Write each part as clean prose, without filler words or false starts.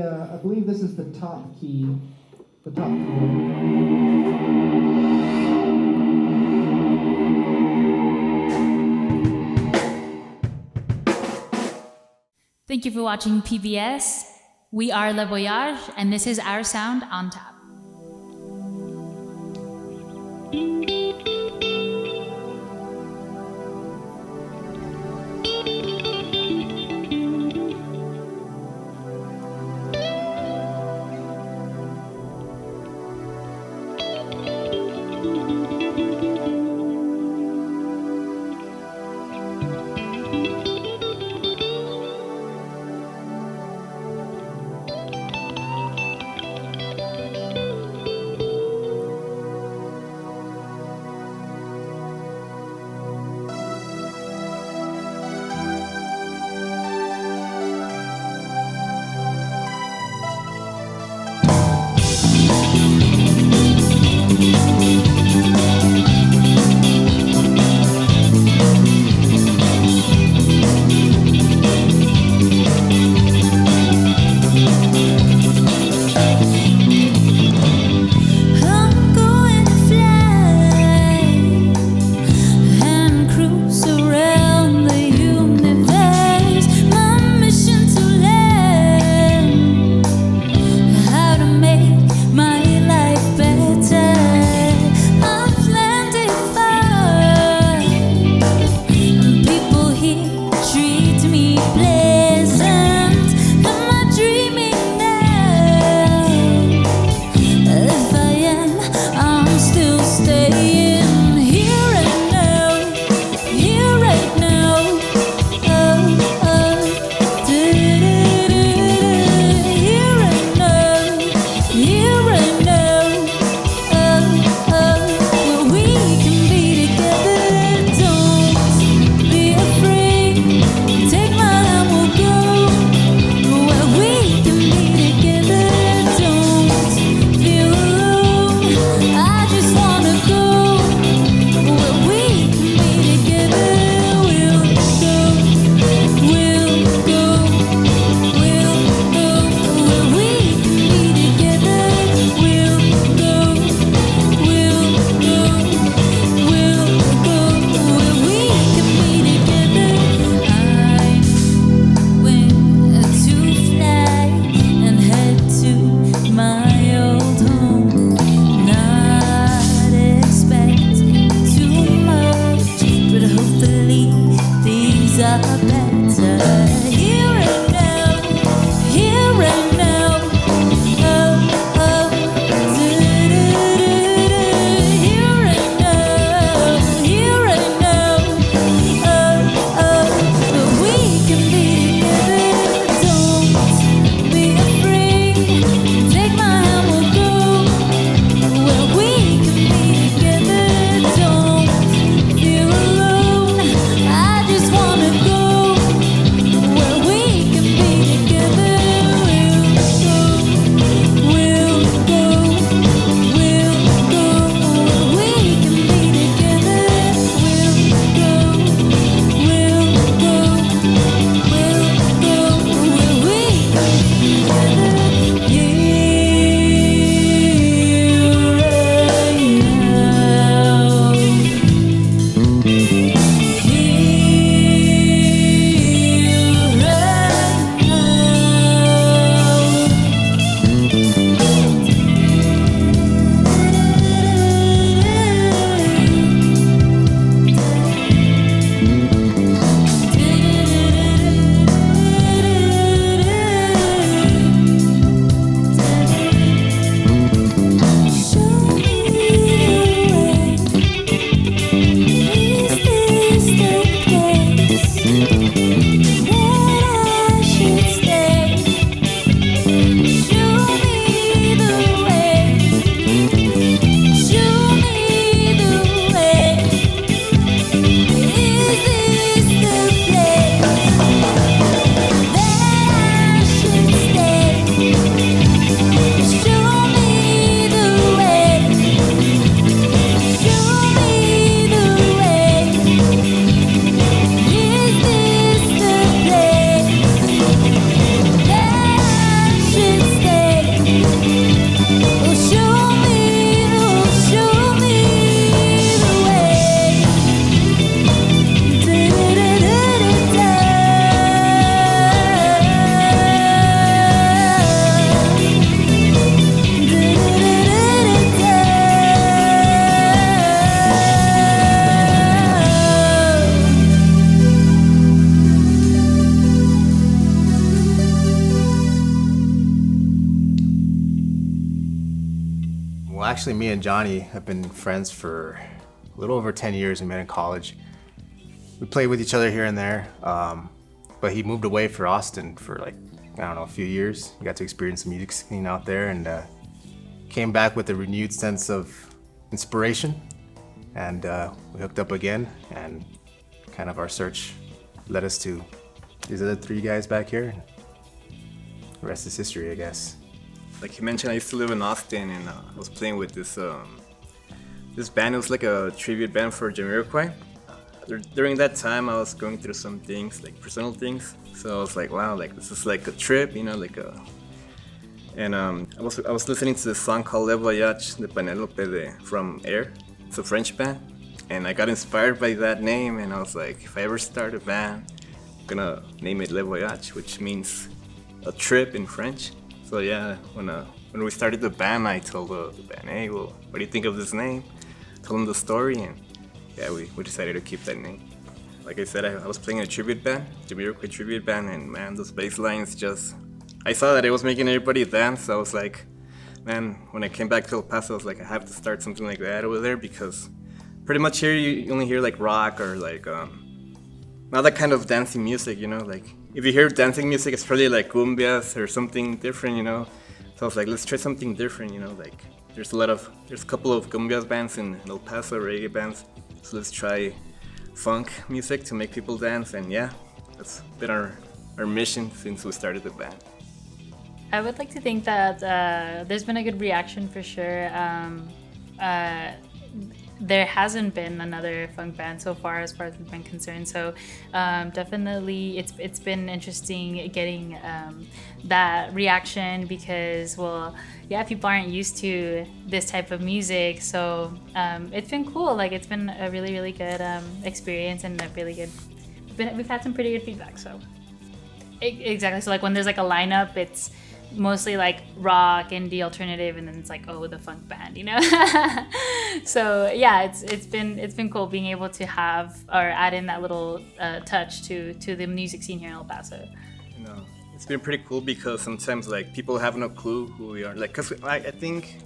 I believe this is the top key. The top chord. Thank you for watching PBS. We are Le Voyage, and this is our sound on top. Well, actually, me and Johnny have been friends for a little over 10 years. We met in college. We played with each other here and there, but he moved away for Austin for like, I don't know, a few years. He got to experience the music scene out there and came back with a renewed sense of inspiration. And we hooked up again, and kind of our search led us to these other three guys back here. The rest is history, I guess. Like you mentioned, I used to live in Austin, and I was playing with this band. It was like a tribute band for Jamiroquai. During that time, I was going through some things, like personal things. So I was like, wow, like this is like a trip, you know, like a. And I was listening to this song called Le Voyage de Penelope from Air. It's a French band, and I got inspired by that name, and I was like, if I ever start a band, I'm gonna name it Le Voyage, which means a trip in French. So yeah, when we started the band, I told the band, hey, well, what do you think of this name? Told them the story, and yeah, we decided to keep that name. Like I said, I was playing a tribute band, Jamiroquai tribute band, and man, those bass lines just, I saw that it was making everybody dance, so I was like, man, when I came back to El Paso, I was like, I have to start something like that over there, because pretty much here you only hear like rock or like, not that kind of dancing music, you know, like, if you hear dancing music, it's probably like cumbias or something different, you know. So I was like, let's try something different, you know, like there's a couple of cumbias bands in El Paso, reggae bands. So let's try funk music to make people dance, and yeah, that's been our mission since we started the band. I would like to think that there's been a good reaction for sure. There hasn't been another funk band so far as we've been concerned. So definitely it's been interesting getting that reaction because, well, yeah, people aren't used to this type of music. So it's been cool. Like it's been a really, really good experience and a really good, we've had some pretty good feedback. So exactly. So like when there's like a lineup, it's mostly like rock, indie, alternative, and then it's like, oh, the funk band, you know. So yeah, it's been cool being able to have or add in that little touch to the music scene here in El Paso. You know, it's been pretty cool because sometimes like people have no clue who we are. Like, cause I think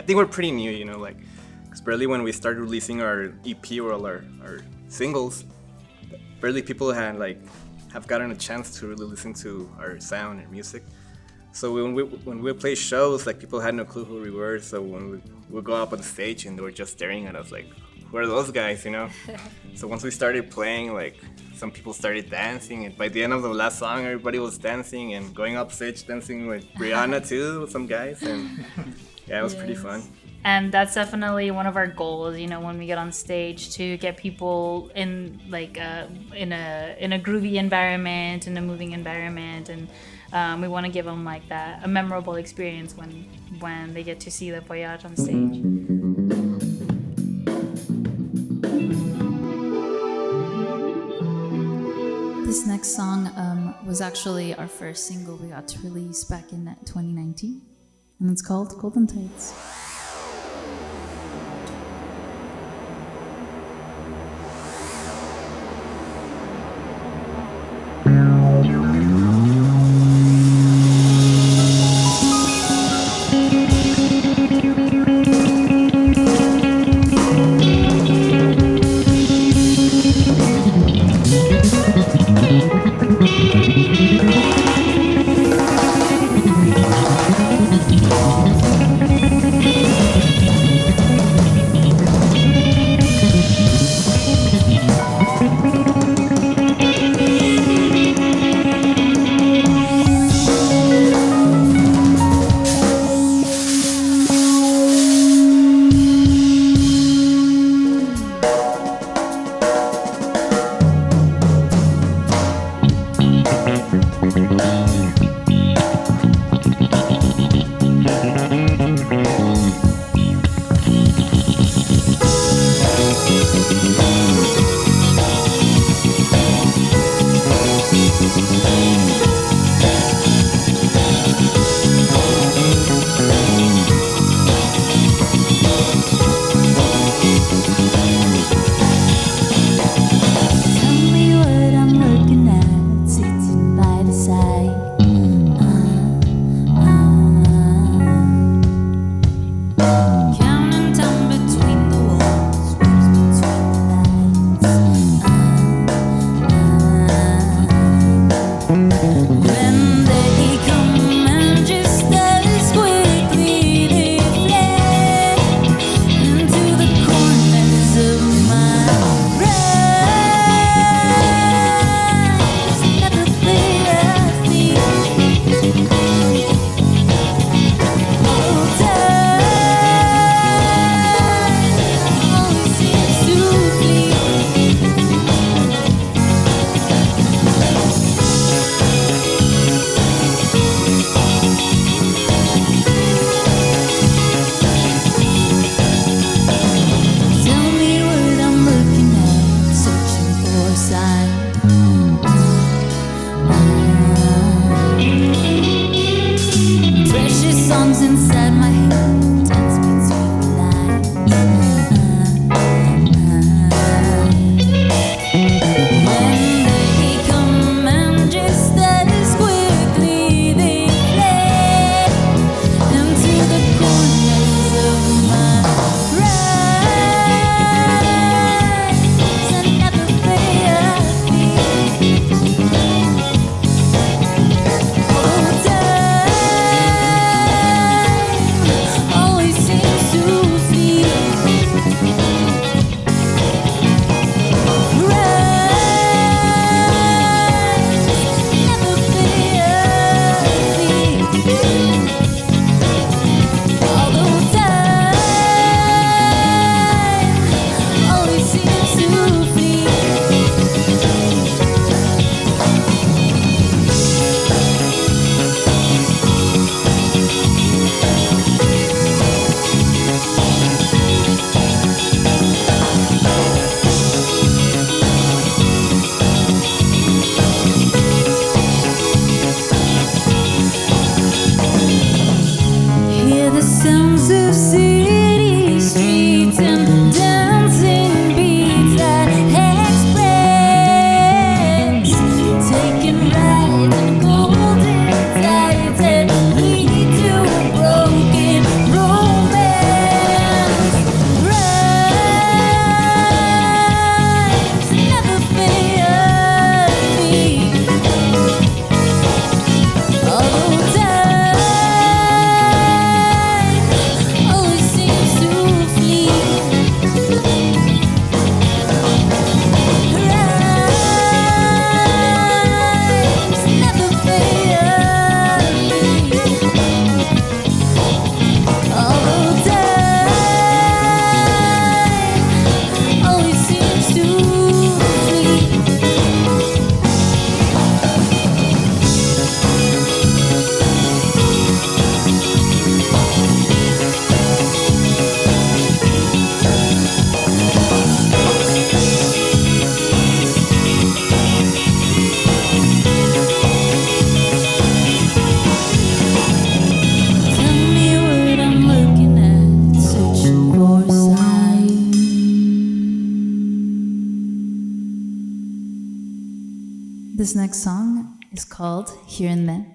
we're pretty new, you know, like, cause barely when we started releasing our EP or all our singles, barely people have gotten a chance to really listen to our sound and music. So when we play shows, like people had no clue who we were. So when we go up on stage and they were just staring at us like, who are those guys, you know? So once we started playing, like some people started dancing, and by the end of the last song, everybody was dancing and going up stage dancing with Brianna too, with some guys, and yeah, it was pretty fun. And that's definitely one of our goals, you know, when we get on stage, to get people in like in a groovy environment, in a moving environment, and we want to give them like a memorable experience when they get to see the Voyage on stage. This next song was actually our first single we got to release back in 2019, and it's called Golden Tides. This next song is called Here and Then.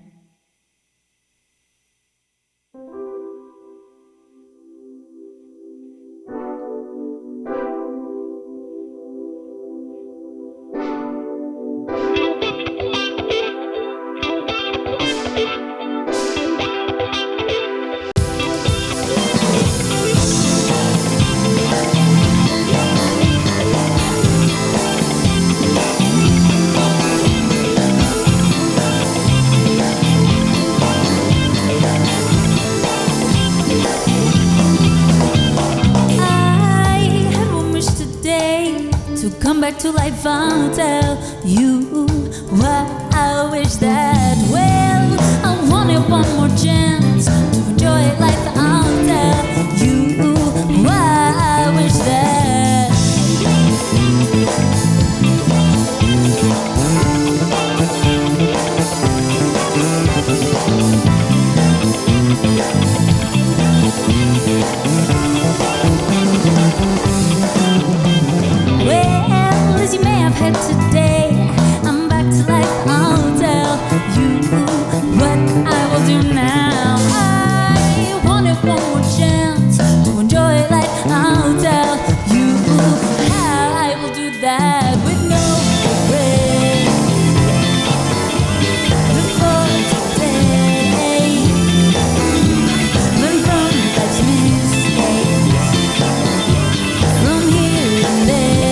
Come back to life, I'll tell you why I wish that. Well, I wanted one more chance to enjoy life, I'll tell you why I wish that. As you may have heard today, I'm back to life, I'll tell you what I will do now. I wanted one more chance to enjoy life, I'll tell you how I will do that with no regret. Before today, learn from life's mistakes, from here and there.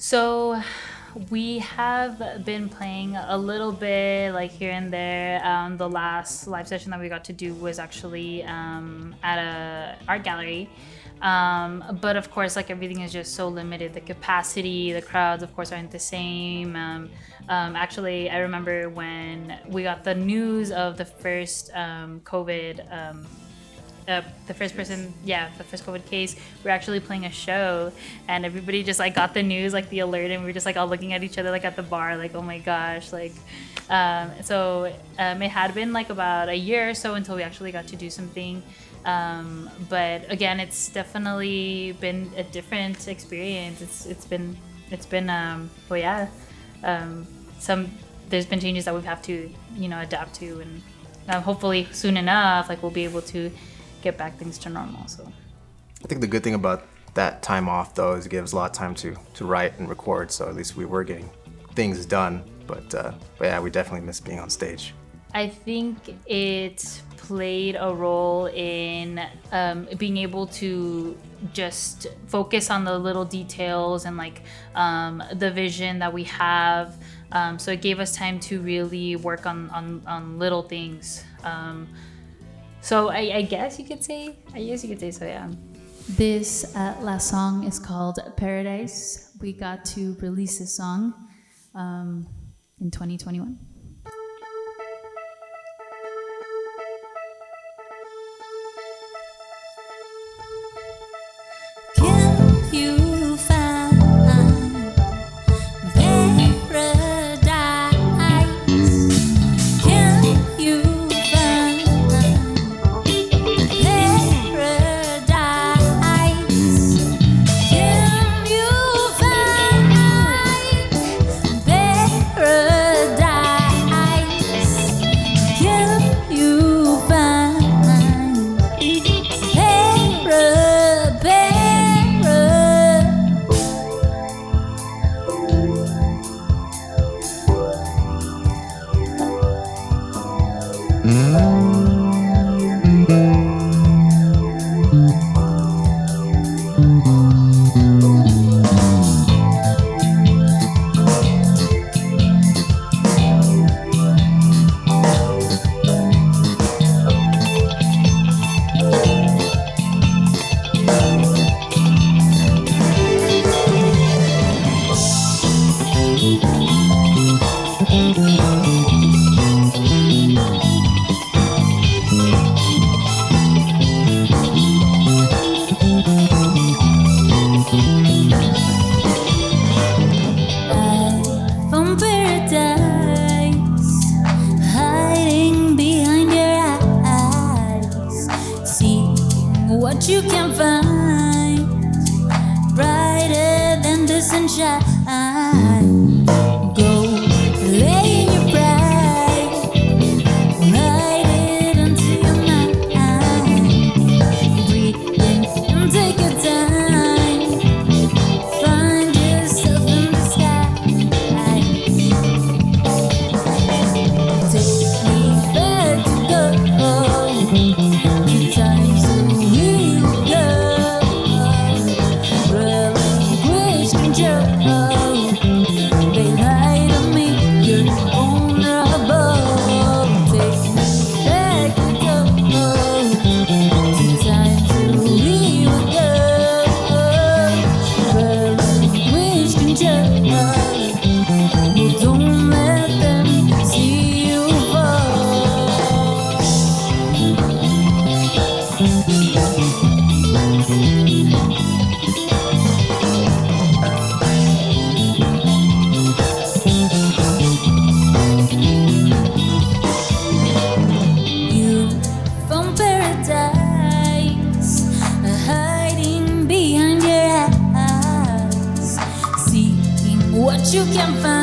So we have been playing a little bit like here and there. The last live session that we got to do was actually at a art gallery. But of course, like everything is just so limited. The capacity, the crowds, of course, aren't the same. Actually, I remember when we got the news of the first COVID the first person, the first COVID case, we were actually playing a show, and everybody just like got the news, like the alert, and we were just like all looking at each other like at the bar, like, oh my gosh, like. It had been like about a year or so until we actually got to do something. But again, it's definitely been a different experience. It's been there's been changes that we've have to adapt to, and hopefully soon enough like we'll be able to get back things to normal. So I think the good thing about that time off though is it gives a lot of time to write and record. So at least we were getting things done. But yeah, we definitely miss being on stage. I think it played a role in being able to just focus on the little details and like the vision that we have. So it gave us time to really work on little things. So I guess you could say so, yeah. This last song is called Paradise. We got to release this song in 2021. Can you find paradise? Can you find paradise? Can you find you can find brighter than the sunshine. Go lay in your pride, write it onto your mind. Breathe in and take your time. Find yourself in the sky. Take me back to go. Times we go, relinquish control. They lie to me, you're vulnerable. Take me back to go. Times we go, relinquish control. Don't let them see you fall. You found paradise, hiding behind your eyes, seeking what you can find.